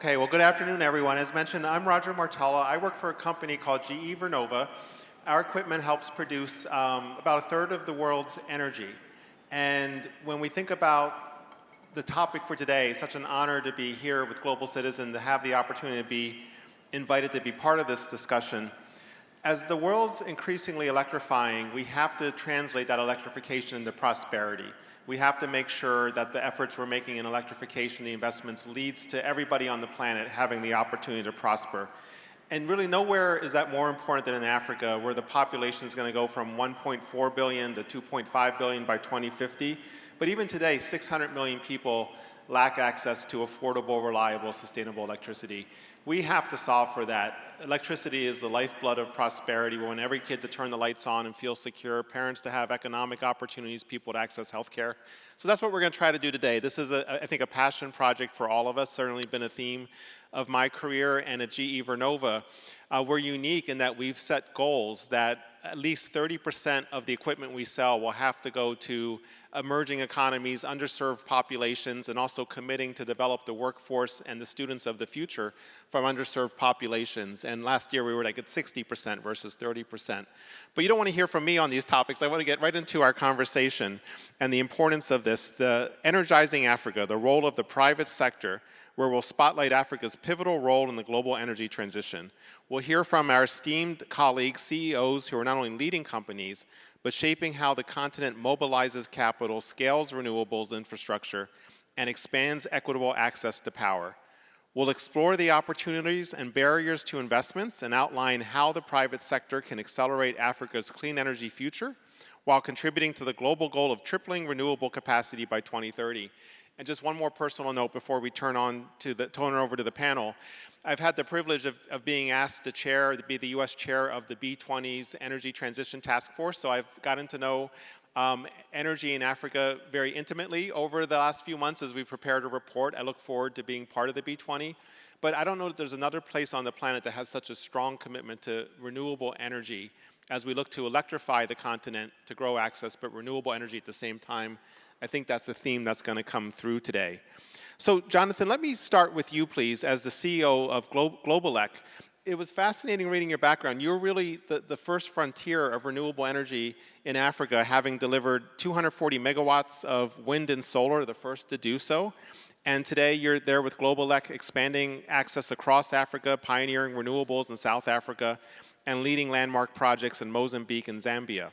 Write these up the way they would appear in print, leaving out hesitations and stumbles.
Okay, well, good afternoon, everyone. As mentioned, I'm Roger Martella. I work for a company called GE Vernova. Our equipment helps produce about a third of the world's energy. And when we think about the topic for today, it's such an honor to be here with Global Citizen, to have the opportunity to be invited to be part of this discussion. As the world's increasingly electrifying, we have to translate that electrification into prosperity. We have to make sure that the efforts we're making in electrification, the investments, leads to everybody on the planet having the opportunity to prosper. And really nowhere is that more important than in Africa, where the population is going to go from 1.4 billion to 2.5 billion by 2050. But even today, 600 million people lack access to affordable, reliable, sustainable electricity. We have to solve for that. Electricity is the lifeblood of prosperity. We want every kid to turn the lights on and feel secure, parents to have economic opportunities, people to access healthcare. So that's what we're going to try to do today. This is, I think, a passion project for all of us, certainly been a theme of my career and at GE Vernova. We're unique in that we've set goals that at least 30% of the equipment we sell will have to go to emerging economies, underserved populations, and also committing to develop the workforce and the students of the future from underserved populations. And last year we were like at 60% versus 30%. But you don't want to hear from me on these topics. I want to get right into our conversation and the importance of this, the Energizing Africa, the role of the private sector, where we'll spotlight Africa's pivotal role in the global energy transition. We'll hear from our esteemed colleagues, CEOs, who are not only leading companies, but shaping how the continent mobilizes capital, scales renewables infrastructure, and expands equitable access to power. We'll explore the opportunities and barriers to investments and outline how the private sector can accelerate Africa's clean energy future while contributing to the global goal of tripling renewable capacity by 2030. And just one more personal note before we turn over to the panel. I've had the privilege of being asked to be the US chair of the B20's Energy Transition Task Force. So I've gotten to know energy in Africa very intimately over the last few months as we've prepared a report. I look forward to being part of the B20. But I don't know that there's another place on the planet that has such a strong commitment to renewable energy as we look to electrify the continent to grow access, but renewable energy at the same time. I think that's the theme that's going to come through today. So, Jonathan, let me start with you, please, as the CEO of Globeleq. It was fascinating reading your background. You're really the first frontier of renewable energy in Africa, having delivered 240 megawatts of wind and solar, the first to do so. And today you're there with Globeleq, expanding access across Africa, pioneering renewables in South Africa, and leading landmark projects in Mozambique and Zambia.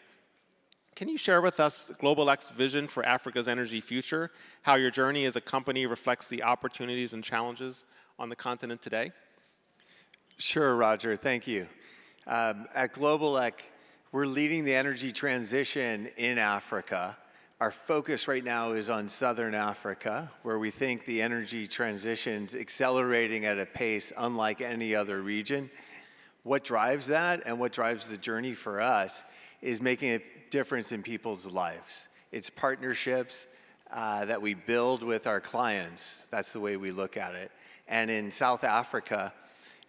Can you share with us Globeleq's vision for Africa's energy future, how your journey as a company reflects the opportunities and challenges on the continent today? Sure, Roger, thank you. At Globeleq, we're leading the energy transition in Africa. Our focus right now is on Southern Africa, where we think the energy transition's accelerating at a pace unlike any other region. What drives that and what drives the journey for us is making a difference in people's lives. It's partnerships that we build with our clients. That's the way we look at it. And in South Africa,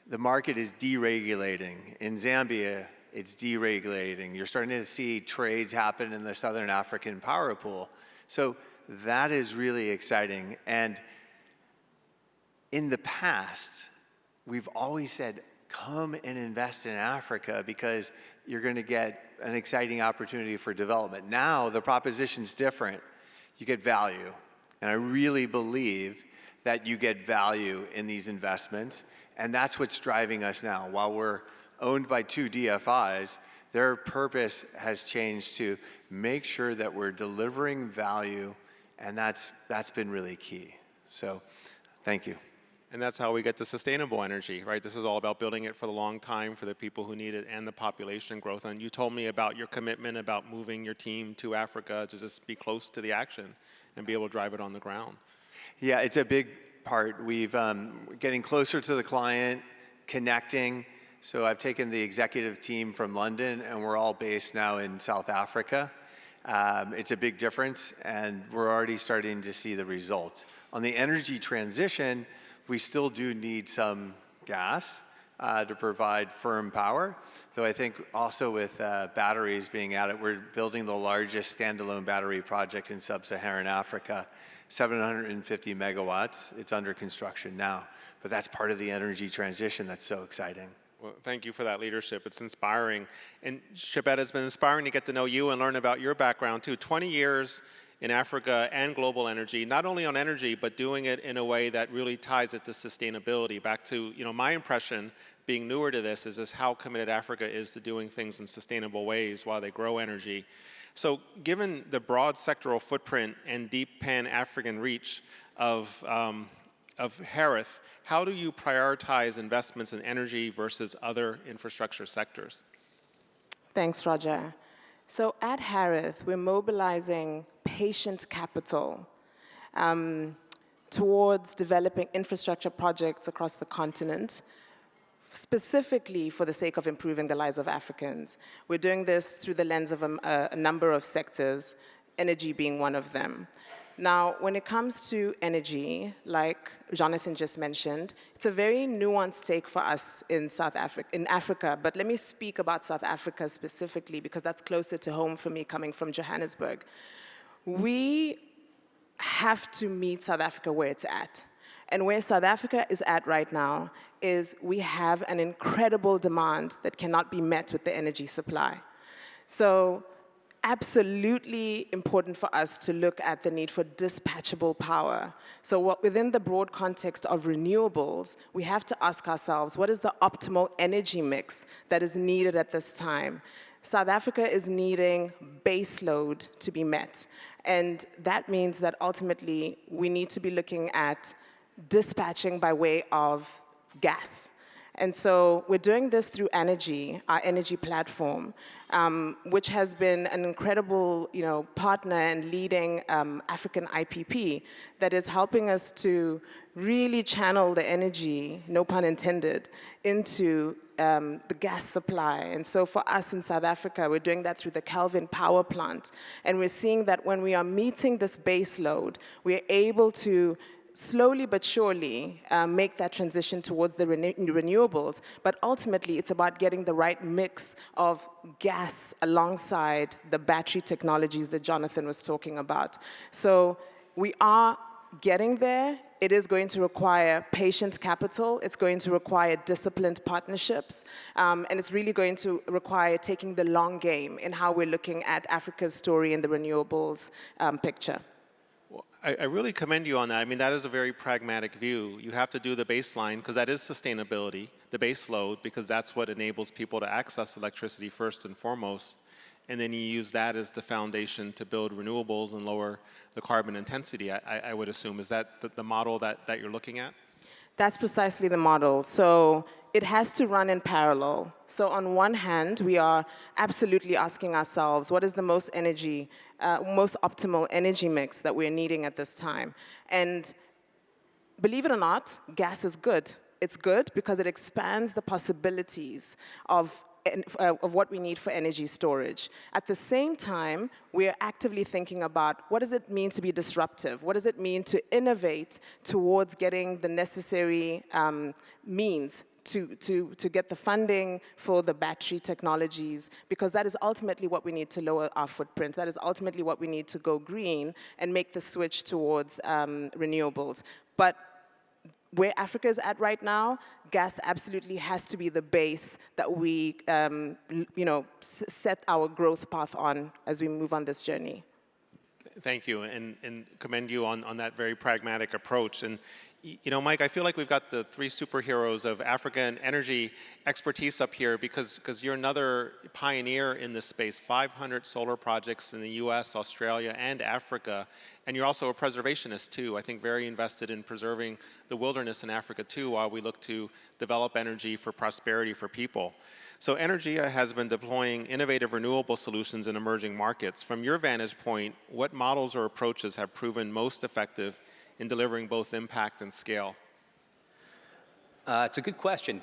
the market is deregulating. In Zambia, it's deregulating. You're starting to see trades happen in the Southern African power pool. So that is really exciting. And in the past, we've always said, come and invest in Africa because you're going to get an exciting opportunity for development. Now, the proposition's different. You get value. And I really believe that you get value in these investments. And that's what's driving us now. While we're owned by two DFIs, their purpose has changed to make sure that we're delivering value, and that's been really key. So, thank you. And that's how we get to sustainable energy, right? This is all about building it for the long time for the people who need it and the population growth. And you told me about your commitment about moving your team to Africa to just be close to the action and be able to drive it on the ground. Yeah, it's a big part. We've getting closer to the client, connecting. So I've taken the executive team from London, and we're all based now in South Africa. It's a big difference, and we're already starting to see the results. On the energy transition, we still do need some gas to provide firm power, though I think also with batteries being added, we're building the largest standalone battery project in sub-Saharan Africa. 750 megawatts. It's under construction now. But that's part of the energy transition that's so exciting. Well, thank you for that leadership. It's inspiring. And Chebet, it's been inspiring to get to know you and learn about your background too. 20 years in Africa and global energy, not only on energy, but doing it in a way that really ties it to sustainability. Back to, my impression, being newer to this, is how committed Africa is to doing things in sustainable ways while they grow energy. So given the broad sectoral footprint and deep pan-African reach of Harith, how do you prioritize investments in energy versus other infrastructure sectors? Thanks, Roger. So at Harith, we're mobilizing patient capital towards developing infrastructure projects across the continent, specifically for the sake of improving the lives of Africans. We're doing this through the lens of a number of sectors, energy being one of them. Now, when it comes to energy, like Jonathan just mentioned, it's a very nuanced take for us in Africa, but let me speak about South Africa specifically because that's closer to home for me coming from Johannesburg. We have to meet South Africa where it's at. And where South Africa is at right now is we have an incredible demand that cannot be met with the energy supply. So absolutely important for us to look at the need for dispatchable power. So within the broad context of renewables, we have to ask ourselves, what is the optimal energy mix that is needed at this time? South Africa is needing base load to be met. And that means that ultimately we need to be looking at dispatching by way of gas. And so we're doing this through Energy, our energy platform, which has been an incredible partner and leading African IPP that is helping us to really channel the energy, no pun intended, into the gas supply. And so for us in South Africa, we're doing that through the Kelvin power plant. And we're seeing that when we are meeting this base load, we're able to slowly but surely make that transition towards the renewables, but ultimately it's about getting the right mix of gas alongside the battery technologies that Jonathan was talking about. So we are getting there. It is going to require patient capital. It's going to require disciplined partnerships. And it's really going to require taking the long game in how we're looking at Africa's story in the renewables picture. Well, I really commend you on that. I mean, that is a very pragmatic view. You have to do the baseline, because that is sustainability, the base load, because that's what enables people to access electricity first and foremost. And then you use that as the foundation to build renewables and lower the carbon intensity, I would assume. Is that the model that you're looking at? That's precisely the model. So it has to run in parallel. So on one hand, we are absolutely asking ourselves, what is the most optimal energy mix that we're needing at this time? And believe it or not, gas is good. It's good because it expands the possibilities of what we need for energy storage. At the same time, we are actively thinking about what does it mean to be disruptive? What does it mean to innovate towards getting the necessary means to get the funding for the battery technologies, because that is ultimately what we need to lower our footprint. That is ultimately what we need to go green and make the switch towards renewables. But where Africa is at right now, gas absolutely has to be the base that we set our growth path on as we move on this journey. Thank you, and commend you on that very pragmatic approach. And Mike, I feel like we've got the three superheroes of Africa and energy expertise up here because you're another pioneer in this space. 500 solar projects in the US, Australia, and Africa. And you're also a preservationist too. I think very invested in preserving the wilderness in Africa too, while we look to develop energy for prosperity for people. So Energea has been deploying innovative renewable solutions in emerging markets. From your vantage point, what models or approaches have proven most effective in delivering both impact and scale? It's a good question.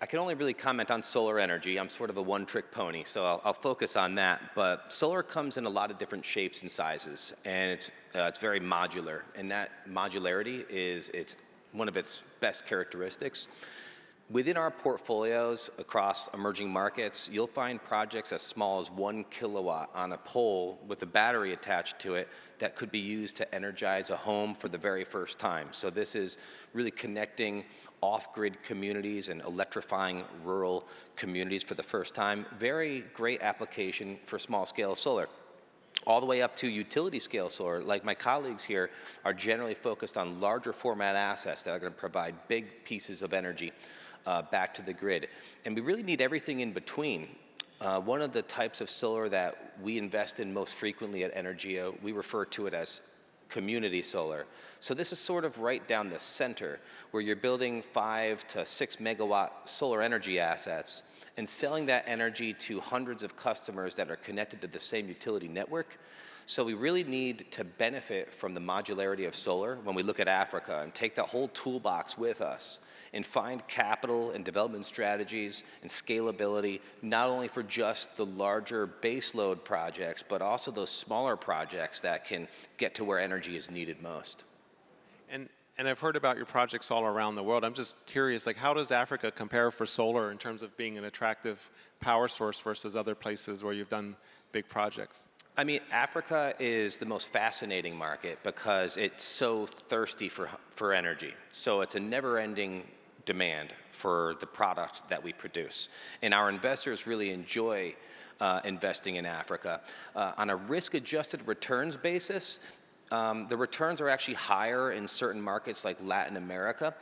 I can only really comment on solar energy. I'm sort of a one-trick pony, so I'll focus on that. But solar comes in a lot of different shapes and sizes, and it's very modular. And that modularity is one of its best characteristics. Within our portfolios across emerging markets, you'll find projects as small as 1 kilowatt on a pole with a battery attached to it that could be used to energize a home for the very first time. So this is really connecting off-grid communities and electrifying rural communities for the first time. Very great application for small-scale solar. All the way up to utility scale solar, like my colleagues here, are generally focused on larger format assets that are going to provide big pieces of energy back to the grid. And we really need everything in between. One of the types of solar that we invest in most frequently at Energea, we refer to it as community solar. So this is sort of right down the center, where you're building 5 to 6 megawatt solar energy assets and selling that energy to hundreds of customers that are connected to the same utility network. So we really need to benefit from the modularity of solar when we look at Africa and take the whole toolbox with us and find capital and development strategies and scalability, not only for just the larger baseload projects, but also those smaller projects that can get to where energy is needed most. And I've heard about your projects all around the world. I'm just curious, like, how does Africa compare for solar in terms of being an attractive power source versus other places where you've done big projects? I mean, Africa is the most fascinating market because it's so thirsty for energy. So it's a never-ending demand for the product that we produce. And our investors really enjoy investing in Africa. On a risk-adjusted returns basis, the returns are actually higher in certain markets like Latin America,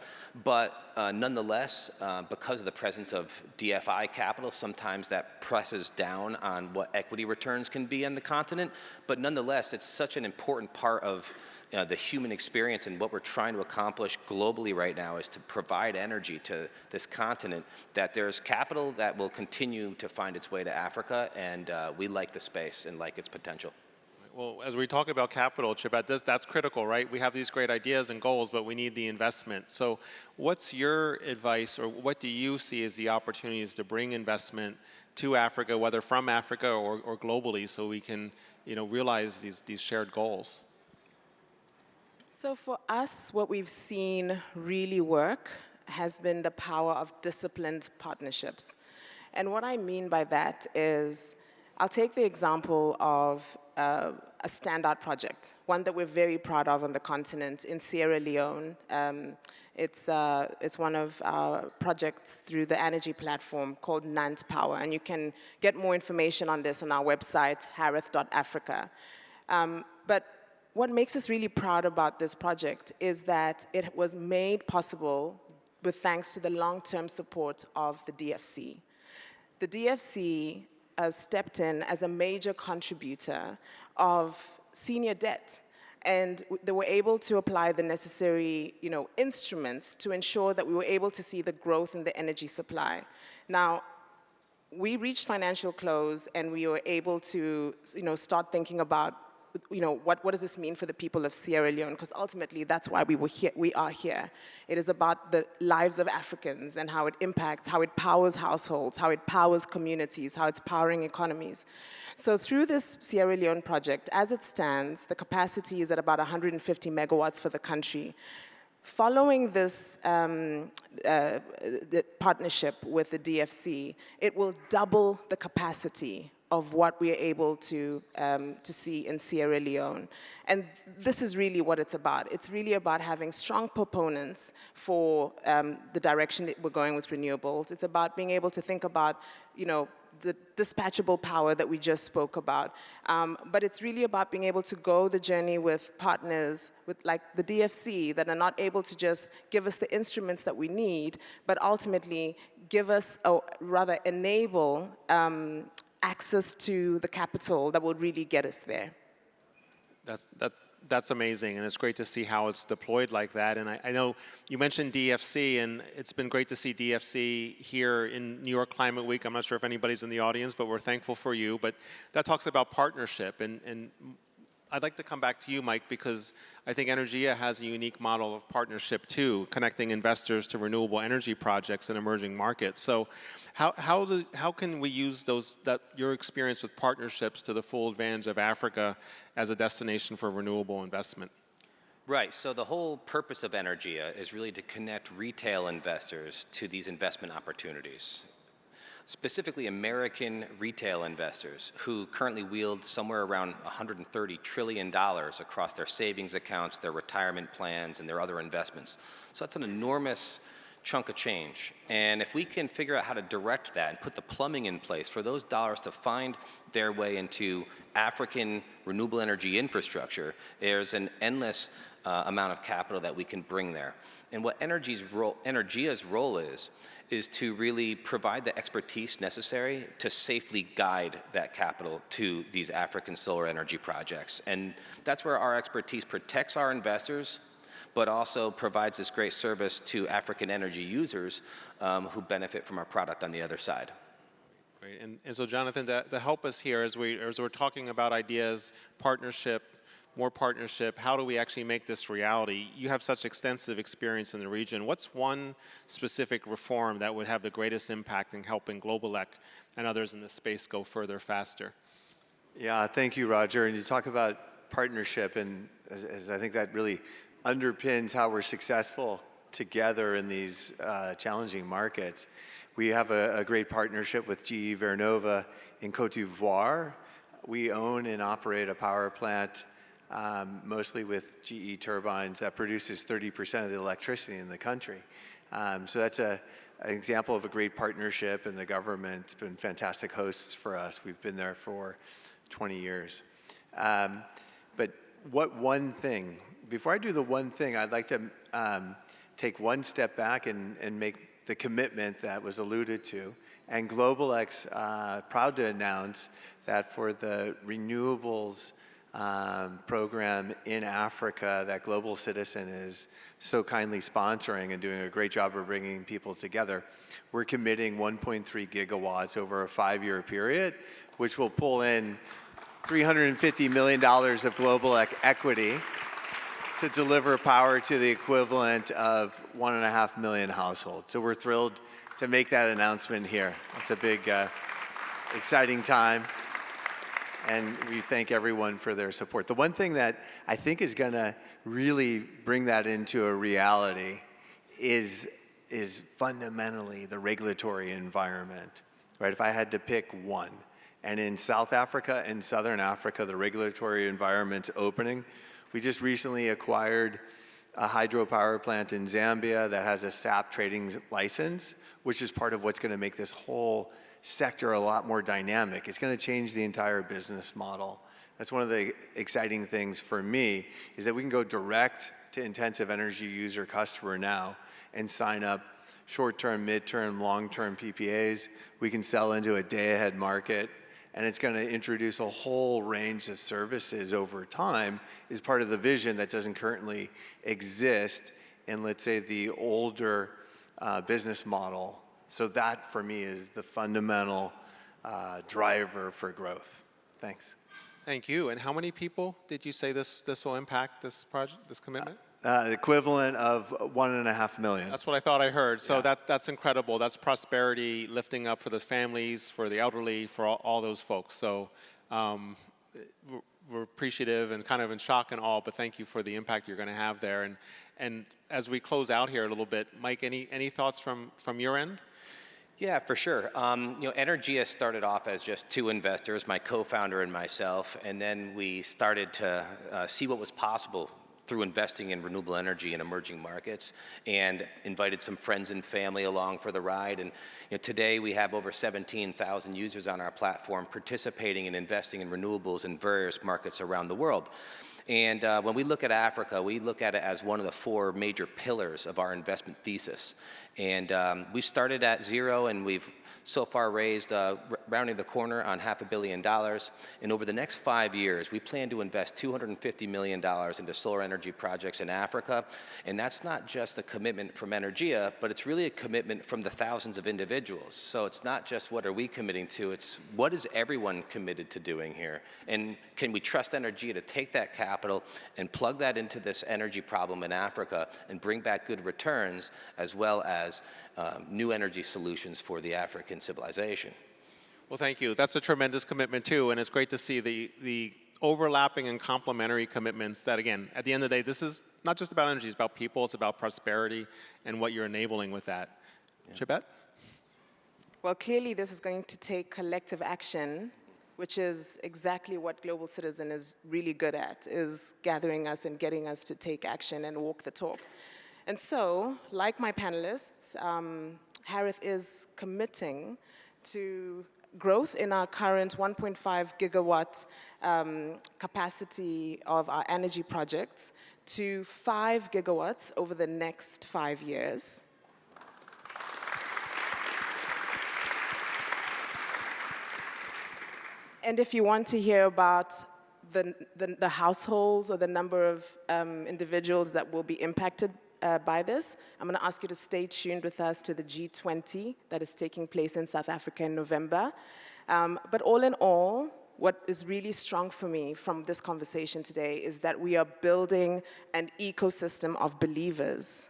but nonetheless, because of the presence of DFI capital, sometimes that presses down on what equity returns can be on the continent. But nonetheless, it's such an important part of the human experience, and what we're trying to accomplish globally right now is to provide energy to this continent, that there's capital that will continue to find its way to Africa, and we like the space and like its potential. Well, as we talk about capital, Chebet, that's critical, right? We have these great ideas and goals, but we need the investment. So what's your advice, or what do you see as the opportunities to bring investment to Africa, whether from Africa or globally, so we can, realize these shared goals? So for us, what we've seen really work has been the power of disciplined partnerships. And what I mean by that is, I'll take the example of a standout project, one that we're very proud of on the continent in Sierra Leone. It's one of our projects through the energy platform called Nant Power, and you can get more information on this on our website, harith.africa. But what makes us really proud about this project is that it was made possible with thanks to the long-term support of the DFC. The DFC stepped in as a major contributor of senior debt, and they were able to apply the necessary instruments to ensure that we were able to see the growth in the energy supply. Now, we reached financial close, and we were able to start thinking about what does this mean for the people of Sierra Leone? Because ultimately, that's why we are here. It is about the lives of Africans and how it impacts, how it powers households, how it powers communities, how it's powering economies. So through this Sierra Leone project, as it stands, the capacity is at about 150 megawatts for the country. Following this the partnership with the DFC, it will double the capacity of what we are able to see in Sierra Leone. And this is really what it's about. It's really about having strong proponents for the direction that we're going with renewables. It's about being able to think about, the dispatchable power that we just spoke about. But it's really about being able to go the journey with partners, with like the DFC, that are not able to just give us the instruments that we need, but ultimately give us, or rather enable, access to the capital that will really get us there. That's amazing, and it's great to see how it's deployed like that. And I know you mentioned DFC, and it's been great to see DFC here in New York Climate Week. I'm not sure if anybody's in the audience, but we're thankful for you. But that talks about partnership, and I'd like to come back to you, Mike, because I think Energea has a unique model of partnership too, connecting investors to renewable energy projects in emerging markets. So how can we use your experience with partnerships to the full advantage of Africa as a destination for renewable investment? Right, so the whole purpose of Energea is really to connect retail investors to these investment opportunities. Specifically American retail investors who currently wield somewhere around $130 trillion across their savings accounts, their retirement plans, and their other investments. So that's an enormous chunk of change. And if we can figure out how to direct that and put the plumbing in place for those dollars to find their way into African renewable energy infrastructure, there's an endless amount of capital that we can bring there. And what Energea's role is to really provide the expertise necessary to safely guide that capital to these African solar energy projects. And that's where our expertise protects our investors, but also provides this great service to African energy users who benefit from our product on the other side. Great. And so, Jonathan, to help us here as we're talking about ideas, partnership, more partnership, how do we actually make this reality? You have such extensive experience in the region. What's one specific reform that would have the greatest impact in helping Globeleq and others in this space go further, faster? Yeah, thank you, Roger. And you talk about partnership, and as I think that really underpins how we're successful together in these challenging markets. We have a great partnership with GE Vernova in Côte d'Ivoire. We own and operate a power plant mostly with GE turbines that produces 30% of the electricity in the country. So that's an example of a great partnership, and the government's been fantastic hosts for us. We've been there for 20 years. But what one thing, before I do the one thing, I'd like to take one step back and make the commitment that was alluded to. And Globeleq's proud to announce that for the renewables program in Africa that Global Citizen is so kindly sponsoring and doing a great job of bringing people together, we're committing 1.3 gigawatts over a 5-year period, which will pull in $350 million of Globeleq equity to deliver power to the equivalent of 1.5 million households. So we're thrilled to make that announcement here. It's a big, exciting time, and we thank everyone for their support. The one thing that I think is going to really bring that into a reality is fundamentally the regulatory environment, right? If I had to pick one, and in South Africa and Southern Africa, the regulatory environment's opening. We just recently acquired a hydropower plant in Zambia that has a SAP trading license, which is part of what's going to make this whole sector a lot more dynamic. It's going to change the entire business model. That's one of the exciting things for me, is that we can go direct to intensive energy user customer now and sign up short-term, mid-term, long-term PPAs. We can sell into a day-ahead market, and it's going to introduce a whole range of services over time as part of the vision that doesn't currently exist in, let's say, the older business model. So that, for me, is the fundamental driver for growth. Thanks. Thank you. And how many people did you say this will impact, this project, this commitment? The equivalent of 1.5 million. That's what I thought I heard. So Yeah. that's incredible. That's prosperity, lifting up for the families, for the elderly, for all those folks. So we're appreciative and kind of in shock and awe, but thank you for the impact you're going to have there. And as we close out here a little bit, Mike, any thoughts from your end? Yeah, for sure. Energea started off as just two investors, my co-founder and myself, and then we started to see what was possible through investing in renewable energy in emerging markets, and invited some friends and family along for the ride. And today we have over 17,000 users on our platform participating and investing in renewables in various markets around the world. And when we look at Africa, we look at it as one of the 4 major pillars of our investment thesis. And we started at zero, and we've so far raised, rounding the corner on $500 million. And over the next 5 years, we plan to invest $250 million into solar energy projects in Africa. And that's not just a commitment from Energea, but it's really a commitment from the thousands of individuals. So it's not just what are we committing to, it's what is everyone committed to doing here? And can we trust Energea to take that capital and plug that into this energy problem in Africa and bring back good returns, as well as new energy solutions for the African civilization? Well, thank you. That's a tremendous commitment too, and it's great to see the overlapping and complementary commitments that, again, at the end of the day, this is not just about energy, it's about people, it's about prosperity and what you're enabling with that. Yeah. Chebet? Well, clearly this is going to take collective action, which is exactly what Global Citizen is really good at, is gathering us and getting us to take action and walk the talk. And so, like my panelists, Harith is committing to growth in our current 1.5 gigawatt capacity of our energy projects to 5 gigawatts over the next 5 years. And if you want to hear about the households or the number of individuals that will be impacted by this, I'm going to ask you to stay tuned with us to the G20 that is taking place in South Africa in November. But all in all, what is really strong for me from this conversation today is that we are building an ecosystem of believers,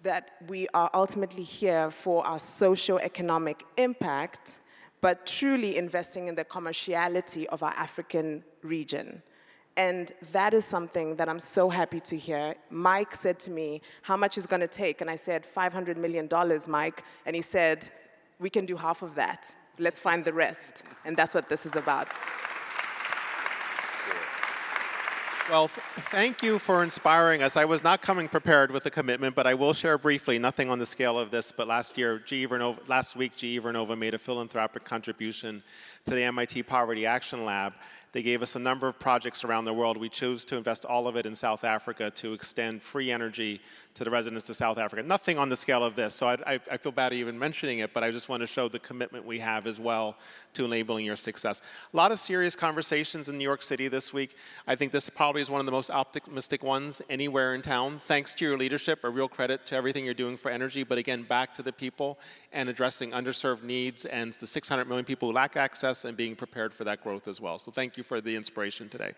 that we are ultimately here for our socio-economic impact, but truly investing in the commerciality of our African region. And that is something that I'm so happy to hear. Mike said to me, how much is going to take? And I said, $500 million, Mike. And he said, we can do half of that. Let's find the rest. And that's what this is about. Well, thank you for inspiring us. I was not coming prepared with a commitment, but I will share briefly, nothing on the scale of this, but last week, GE Vernova made a philanthropic contribution to the MIT Poverty Action Lab. They gave us a number of projects around the world. We chose to invest all of it in South Africa to extend free energy to the residents of South Africa. Nothing on the scale of this, so I feel bad even mentioning it, but I just want to show the commitment we have as well to enabling your success. A lot of serious conversations in New York City this week. I think this probably is one of the most optimistic ones anywhere in town. Thanks to your leadership, a real credit to everything you're doing for energy, but again, back to the people and addressing underserved needs and the 600 million people who lack access and being prepared for that growth as well. So thank you for the inspiration today.